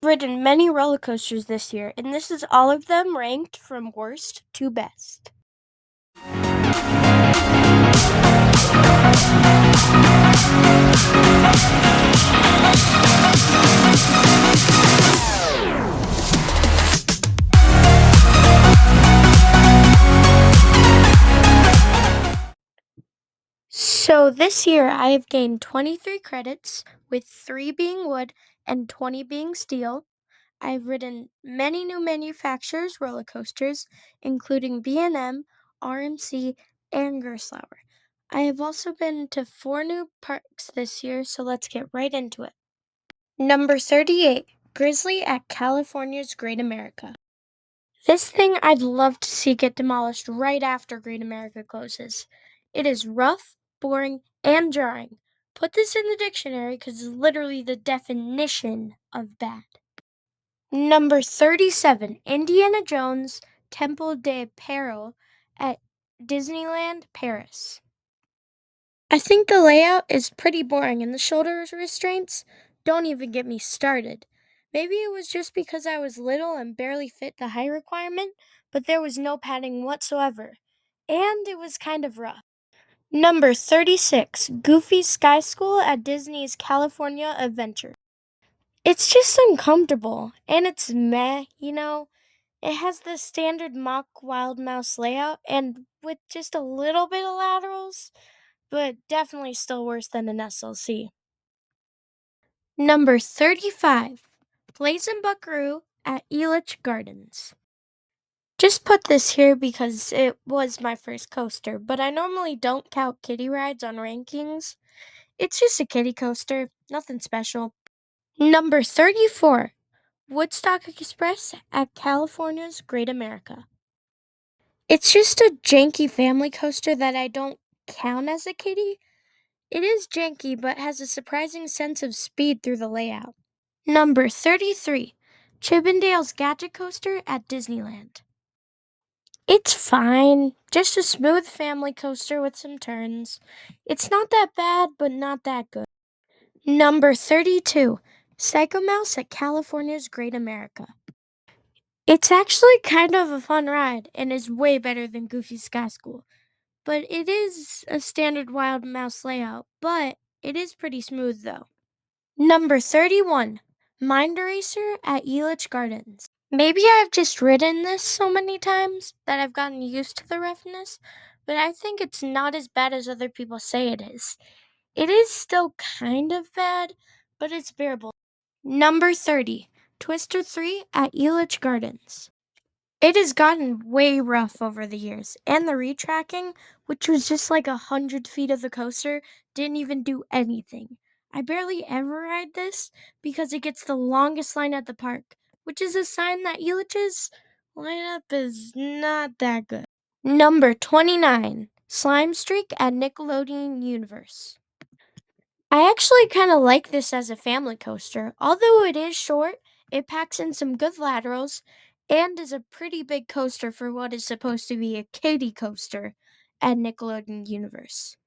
Ridden many roller coasters this year, and this is all of them ranked from worst to best. So this year I have gained 23 credits, with 3 being wood and 20 being steel. I've ridden many new manufacturers roller coasters, including B&M, RMC, and Gerstlauer. I have also been to 4 new parks this year, so let's get right into it. Number 38, Grizzly at California's Great America. This thing I'd love to see get demolished right after Great America closes. It is rough, boring, and jarring. Put this in the dictionary because it's literally the definition of bad. Number 37, Indiana Jones Temple de Peril at Disneyland, Paris. I think the layout is pretty boring and the shoulder restraints don't even get me started. Maybe it was just because I was little and barely fit the height requirement, but there was no padding whatsoever. And it was kind of rough. Number 36, Goofy Sky School at Disney's California Adventure. It's just uncomfortable and it's meh. It has the standard mock Wild Mouse layout and with just a little bit of laterals, but definitely still worse than an SLC. Number 35, Blazin' Buckaroo at Elitch Gardens. Just put this here because it was my first coaster, but I normally don't count kiddie rides on rankings. It's just a kiddie coaster, nothing special. Number 34, Woodstock Express at California's Great America. It's just a janky family coaster that I don't count as a kiddie. It is janky, but has a surprising sense of speed through the layout. Number 33, Chippendale's Gadget Coaster at Disneyland. It's fine, just a smooth family coaster with some turns. It's not that bad, but not that good. Number 32, Psycho Mouse at California's Great America. It's actually kind of a fun ride and is way better than Goofy's Sky School. But it is a standard Wild Mouse layout, but it is pretty smooth though. Number 31, Mind Eraser at Elitch Gardens. Maybe I've just ridden this so many times that I've gotten used to the roughness, but I think it's not as bad as other people say it is. It is still kind of bad, but it's bearable. Number 30, Twister 3 at Elitch Gardens. It has gotten way rough over the years, and the retracking, which was just like 100 feet of the coaster, didn't even do anything. I barely ever ride this because it gets the longest line at the park, which is a sign that Elitch's lineup is not that good. Number 29, Slime Streak at Nickelodeon Universe. I actually kind of like this as a family coaster. Although it is short, it packs in some good laterals and is a pretty big coaster for what is supposed to be a kiddie coaster at Nickelodeon Universe.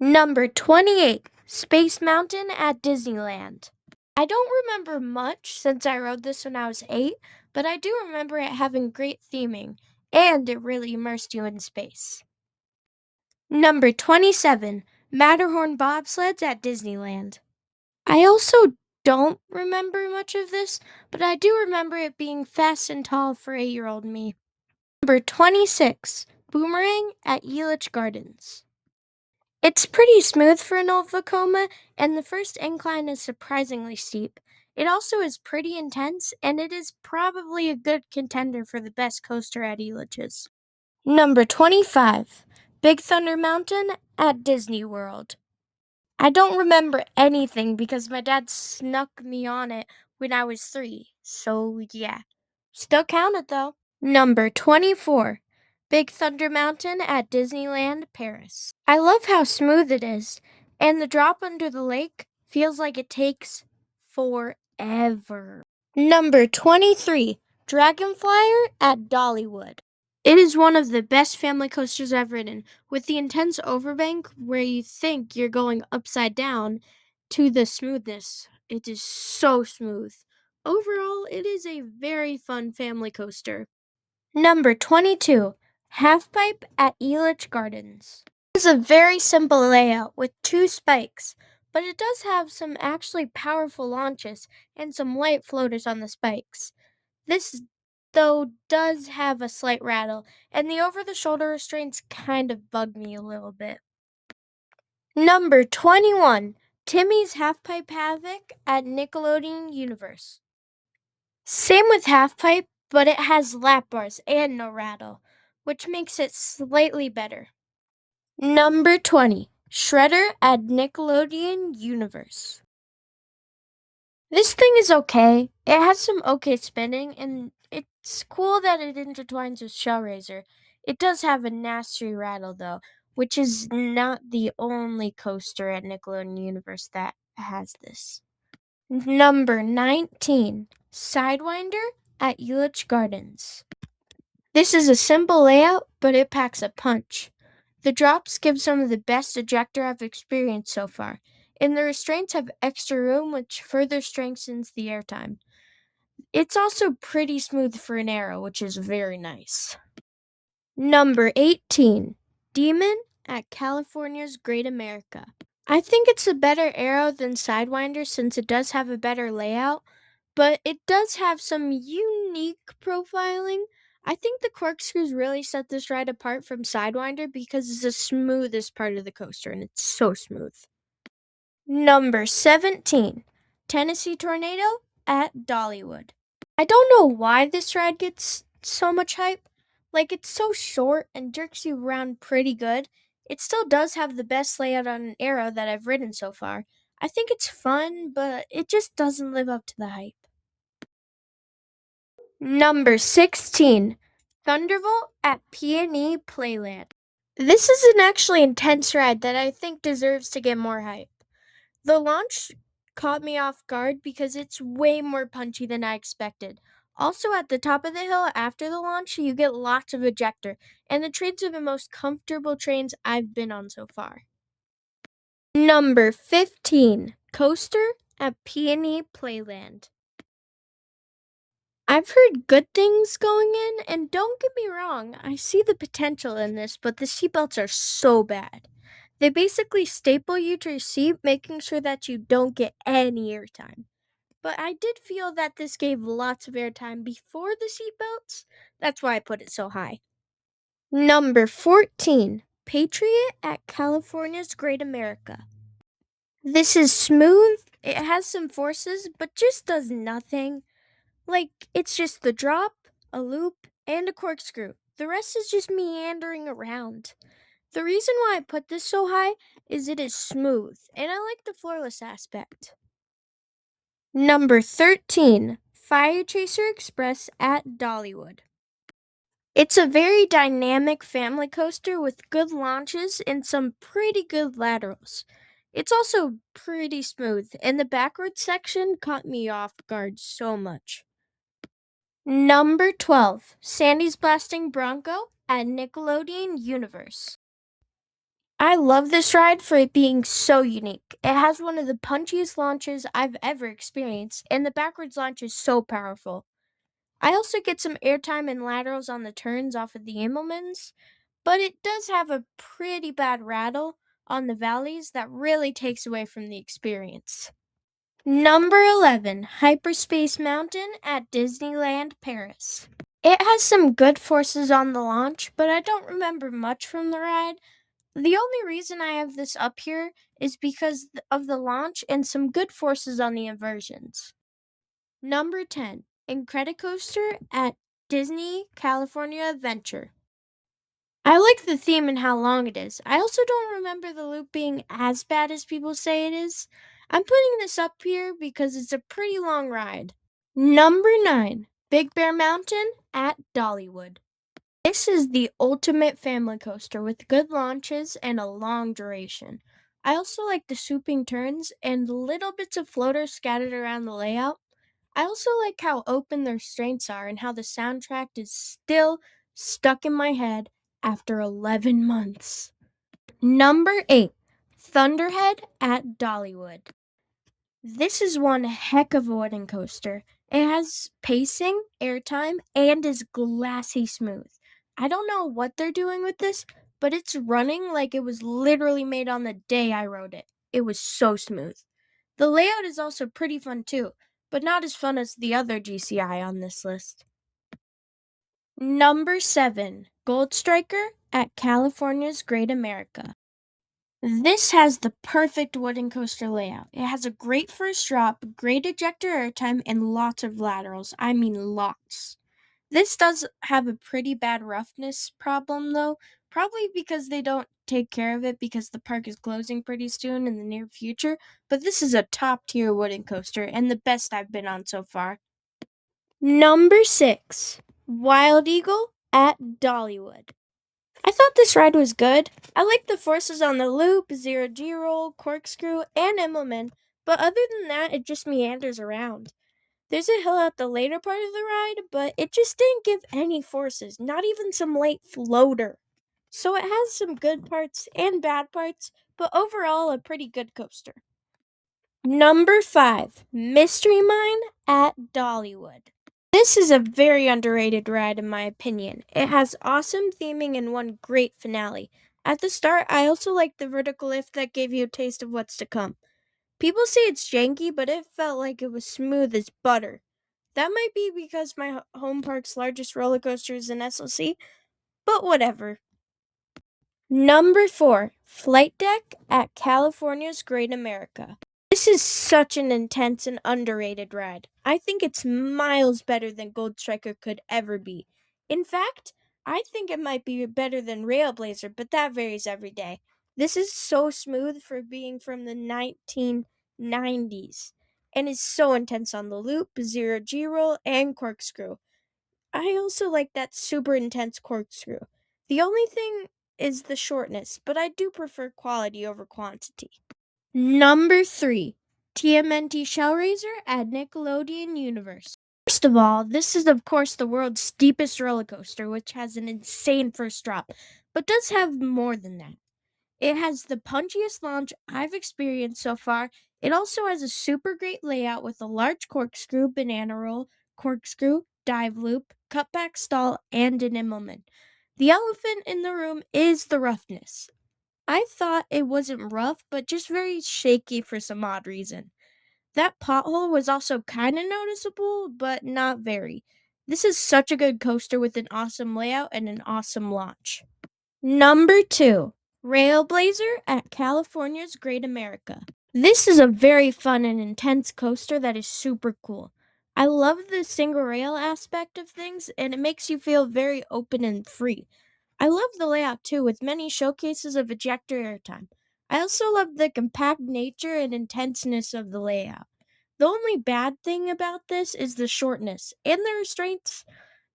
Number 28, Space Mountain at Disneyland. I don't remember much since I rode this when I was 8, but I do remember it having great theming and it really immersed you in space. Number 27, Matterhorn bobsleds at Disneyland. I also don't remember much of this, but I do remember it being fast and tall for 8-year-old me. Number 26, Boomerang at Elitch Gardens. It's pretty smooth for an old Vekoma, and the first incline is surprisingly steep. It also is pretty intense, and it is probably a good contender for the best coaster at Elitch's. Number 25, Big Thunder Mountain at Disney World. I don't remember anything because my dad snuck me on it when I was 3. So, yeah. Still counted though. Number 24, Big Thunder Mountain at Disneyland, Paris. I love how smooth it is, and the drop under the lake feels like it takes forever. Number 23, Dragonflyer at Dollywood. It is one of the best family coasters I've ridden, with the intense overbank where you think you're going upside down to the smoothness. It is so smooth. Overall, it is a very fun family coaster. Number 22, Half Pipe at Elitch Gardens. It's a very simple layout with two spikes, but it does have some actually powerful launches and some light floaters on the spikes. This, though, does have a slight rattle, and the over the shoulder restraints kind of bug me a little bit. Number 21, Timmy's Half Pipe Havoc at Nickelodeon Universe. Same with Half Pipe, but it has lap bars and no rattle, which makes it slightly better. Number 20, Shredder at Nickelodeon Universe. This thing is okay. It has some okay spinning, and it's cool that it intertwines with Shellraiser. It does have a nasty rattle, though, which is not the only coaster at Nickelodeon Universe that has this. Number 19, Sidewinder at Elitch Gardens. This is a simple layout, but it packs a punch. The drops give some of the best ejector I've experienced so far, and the restraints have extra room, which further strengthens the airtime. It's also pretty smooth for an arrow, which is very nice. Number 18, Demon at California's Great America. I think it's a better arrow than Sidewinder since it does have a better layout, but it does have some unique profiling. I think the corkscrews really set this ride apart from Sidewinder because it's the smoothest part of the coaster and it's so smooth. Number 17, Tennessee Tornado at Dollywood. I don't know why this ride gets so much hype. Like, it's so short and jerks you around pretty good. It still does have the best layout on an arrow that I've ridden so far. I think it's fun, but it just doesn't live up to the hype. Number 16, Thunderbolt at Peony Playland. This is an actually intense ride that I think deserves to get more hype. The launch caught me off guard because it's way more punchy than I expected. Also, at the top of the hill after the launch, you get lots of ejector, and the trains are the most comfortable trains I've been on so far. Number 15, Coaster at Peony Playland. I've heard good things going in, and don't get me wrong, I see the potential in this, but the seatbelts are so bad. They basically staple you to your seat, making sure that you don't get any airtime. But I did feel that this gave lots of airtime before the seatbelts. That's why I put it so high. Number 14, Patriot at California's Great America. This is smooth, it has some forces, but just does nothing. Like, it's just the drop, a loop, and a corkscrew. The rest is just meandering around. The reason why I put this so high is it is smooth, and I like the floorless aspect. Number 13, Fire Chaser Express at Dollywood. It's a very dynamic family coaster with good launches and some pretty good laterals. It's also pretty smooth, and the backwards section caught me off guard so much. Number 12, Sandy's Blasting Bronco at Nickelodeon Universe. I love this ride for it being so unique. It has one of the punchiest launches I've ever experienced, and the backwards launch is so powerful. I also get some airtime and laterals on the turns off of the Immelmans, but it does have a pretty bad rattle on the valleys that really takes away from the experience. Number 11, Hyperspace Mountain at Disneyland Paris. It has some good forces on the launch, but I don't remember much from the ride. The only reason I have this up here is because of the launch and some good forces on the inversions. Number 10, Incredicoaster at Disney California Adventure. I like the theme and how long it is. I also don't remember the loop being as bad as people say it is. I'm putting this up here because it's a pretty long ride. Number 9, Big Bear Mountain at Dollywood. This is the ultimate family coaster with good launches and a long duration. I also like the swooping turns and little bits of floaters scattered around the layout. I also like how open the restraints are and how the soundtrack is still stuck in my head after 11 months. Number 8, Thunderhead at Dollywood. This is one heck of a wooden coaster. It has pacing, airtime, and is glassy smooth. I don't know what they're doing with this, but it's running like it was literally made on the day I wrote it. It was so smooth. The layout is also pretty fun too, but not as fun as the other GCI on this list. Number 7, Gold Striker at California's Great America. This has the perfect wooden coaster layout. It has a great first drop, great ejector airtime, and lots of laterals. I mean, lots. This does have a pretty bad roughness problem, though, probably because they don't take care of it because the park is closing pretty soon in the near future. But this is a top tier wooden coaster and the best I've been on so far. Number 6, Wild Eagle at Dollywood. I thought this ride was good. I like the forces on the loop, zero G roll, corkscrew, and Immelman, but other than that, it just meanders around. There's a hill at the later part of the ride, but it just didn't give any forces, not even some light floater. So it has some good parts and bad parts, but overall, a pretty good coaster. Number 5, Mystery Mine at Dollywood. This is a very underrated ride, in my opinion. It has awesome theming and one great finale. At the start, I also like the vertical lift that gave you a taste of what's to come. People say it's janky, but it felt like it was smooth as butter. That might be because my home park's largest roller coaster is an SLC, but whatever. Number 4, Flight Deck at California's Great America. This is such an intense and underrated ride. I think it's miles better than Gold Striker could ever be. In fact, I think it might be better than Railblazer, but that varies every day. This is so smooth for being from the 1990s and is so intense on the loop, zero G roll, and corkscrew. I also like that super intense corkscrew. The only thing is the shortness, but I do prefer quality over quantity. Number 3, TMNT Shellraiser at Nickelodeon Universe. First of all, this is of course the world's steepest roller coaster, which has an insane first drop, but does have more than that. It has the punchiest launch I've experienced so far. It also has a super great layout with a large corkscrew, banana roll, corkscrew, dive loop, cutback stall, and an Immelman. The elephant in the room is the roughness. I thought it wasn't rough, but just very shaky for some odd reason. That pothole was also kind of noticeable, but not very. This is such a good coaster with an awesome layout and an awesome launch. Number 2, Railblazer at California's Great America. This is a very fun and intense coaster that is super cool. I love the single rail aspect of things, and it makes you feel very open and free. I love the layout too, with many showcases of ejector airtime. I also love the compact nature and intenseness of the layout. The only bad thing about this is the shortness and the restraints,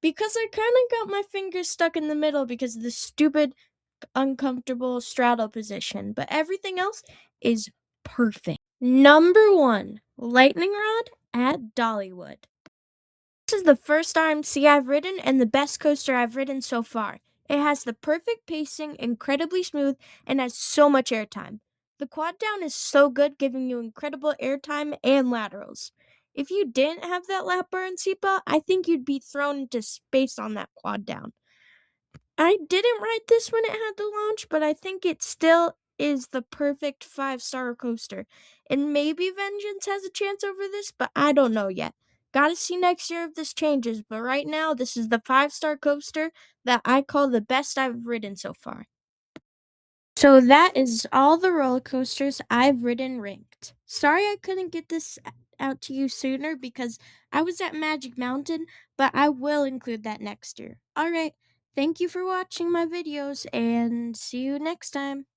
because I kind of got my fingers stuck in the middle because of the stupid, uncomfortable straddle position, but everything else is perfect. Number 1, Lightning Rod at Dollywood. This is the first RMC I've ridden and the best coaster I've ridden so far. It has the perfect pacing, incredibly smooth, and has so much airtime. The quad down is so good, giving you incredible airtime and laterals. If you didn't have that lap bar and seatbelt, I think you'd be thrown into space on that quad down. I didn't ride this when it had the launch, but I think it still is the perfect 5-star coaster. And maybe Vengeance has a chance over this, but I don't know yet. Gotta see next year if this changes, but right now, this is the 5-star coaster that I call the best I've ridden so far. So that is all the roller coasters I've ridden ranked. Sorry I couldn't get this out to you sooner because I was at Magic Mountain, but I will include that next year. Alright, thank you for watching my videos and see you next time.